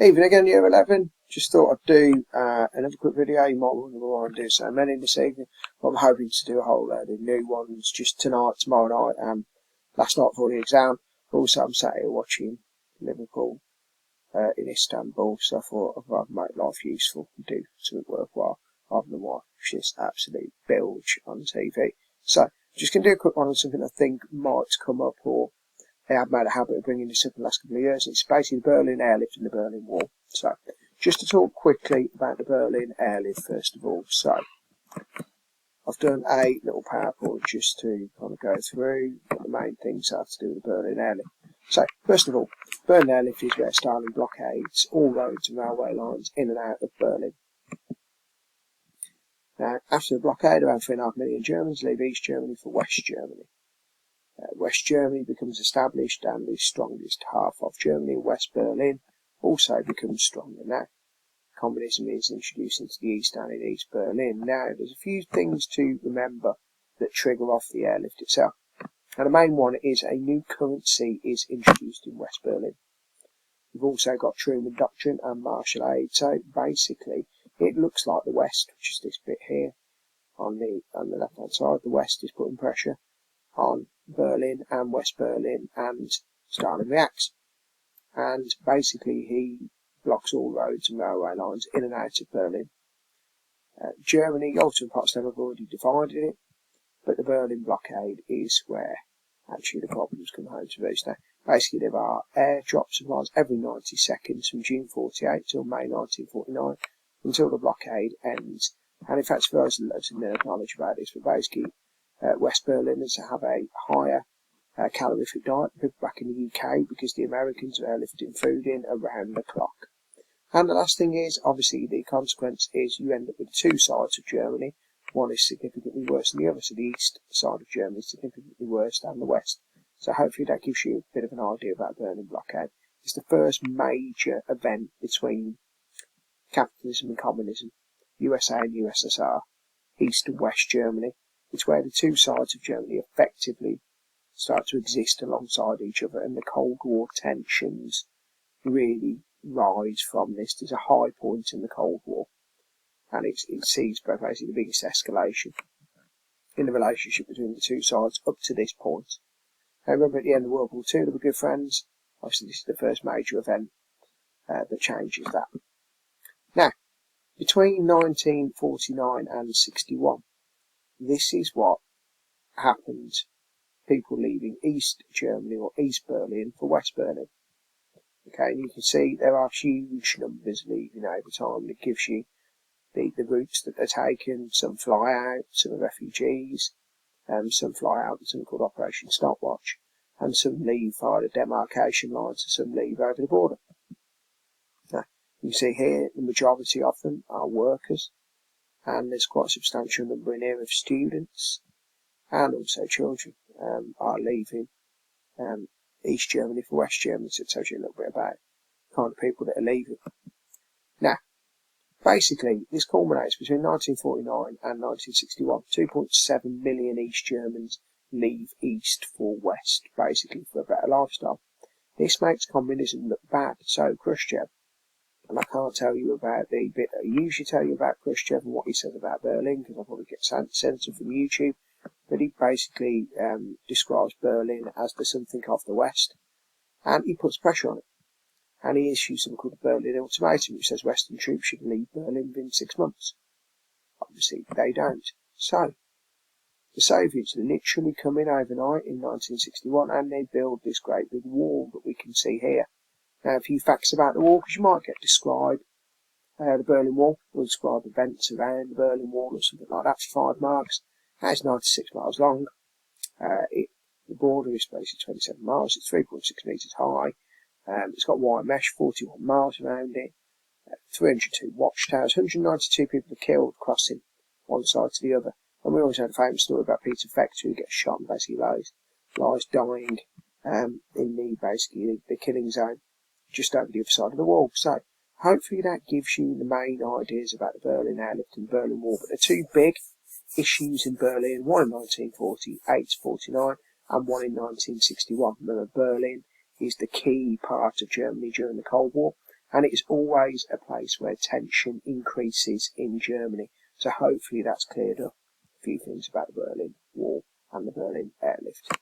Evening again, Year 11. Just thought I'd do another quick video. You might wonder why I'm doing so many this evening. I'm hoping to do a whole load of new ones just tonight, tomorrow night, and last night for the exam. Also, I'm sat here watching Liverpool in Istanbul, so I thought I'd rather make life useful and do something worthwhile rather than watch this absolute bilge on TV. So, just going to do a quick one on something I think might come up, or I've made a habit of bringing this up in the last couple of years. It's basically the Berlin Airlift and the Berlin Wall. So, just to talk quickly about the Berlin Airlift first of all. So, I've done a little PowerPoint just to kind of go through what the main things have to do with the Berlin Airlift. So, first of all, Berlin Airlift is where Stalin blockades all roads and railway lines in and out of Berlin. Now, after the blockade, around 3.5 million Germans leave East Germany for West Germany. West Germany becomes established, and the strongest half of Germany, West Berlin, also becomes stronger now. Communism is introduced into the East and in East Berlin. Now, there's a few things to remember that trigger off the airlift itself. And the main one is a new currency is introduced in West Berlin. We've also got Truman Doctrine and Marshall Aid. So basically, it looks like the West, which is this bit here on the left-hand side. The West is putting pressure on Berlin and West Berlin, and Stalin reacts. And basically he blocks all roads and railway lines in and out of Berlin. Germany, Yalta and Potsdam have already divided it, but the Berlin blockade is where actually the problems come home to roost. Now, basically there are air drop supplies every 90 seconds from June 48 till May 1949 until the blockade ends. And in fact, for those of loads of nerd knowledge about this, but basically West Berliners have a higher calorific diet than people back in the UK because the Americans are airlifting food in around the clock. And the last thing is, obviously, the consequence is you end up with two sides of Germany. One is significantly worse than the other, so the east side of Germany is significantly worse than the west. So hopefully that gives you a bit of an idea about the Berlin blockade. It's the first major event between capitalism and communism, USA and USSR, East and West Germany. It's where the two sides of Germany effectively start to exist alongside each other, and the Cold War tensions really rise from this. There's a high point in the Cold War, and it sees basically the biggest escalation in the relationship between the two sides up to this point. Now, remember, at the end of World War II, they were good friends. Obviously, this is the first major event that changes that. Now, between 1949 and 61, this is what happened. People leaving East Germany or East Berlin for West Berlin. Okay, and you can see there are huge numbers leaving over time, and it gives you the routes that they're taken. Some fly out, some are refugees, some fly out with something called Operation Stopwatch, and some leave via the demarcation lines, and some leave over the border. Now, you can see here the majority of them are workers, and there's quite a substantial number in here of students and also children are leaving East Germany for West Germany, so it tells you a little bit about the kind of people that are leaving. Now, basically, this culminates between 1949 and 1961. 2.7 million East Germans leave East for West, basically for a better lifestyle. This makes communism look bad. So Khrushchev, and I can't tell you about the bit that I usually tell you about Khrushchev and what he says about Berlin, because I'll probably get censored from YouTube. But he basically describes Berlin as the something of the West, and he puts pressure on it. And he issues something called the Berlin Ultimatum, which says Western troops should leave Berlin within 6 months. Obviously, they don't. So, the Soviets literally come in overnight in 1961, and they build this great big wall that we can see here. Now, a few facts about the wall, because you might get described the Berlin Wall. We'll describe events around the Berlin Wall or something like that for 5 marks. It's 96 miles long. The border is basically 27 miles. It's 3.6 metres high. It's got wire mesh, 41 miles around it. 302 watchtowers. 192 people are killed crossing one side to the other. And we always had a famous story about Peter Fechter, who gets shot and basically lies dying in the killing zone just over the other side of the wall. So hopefully that gives you the main ideas about the Berlin Airlift and the Berlin Wall. But they're two big issues in Berlin, one in 1948-49 and one in 1961. Remember, Berlin is the key part of Germany during the Cold War, and it's always a place where tension increases in Germany. So hopefully that's cleared up a few things about the Berlin Wall and the Berlin Airlift.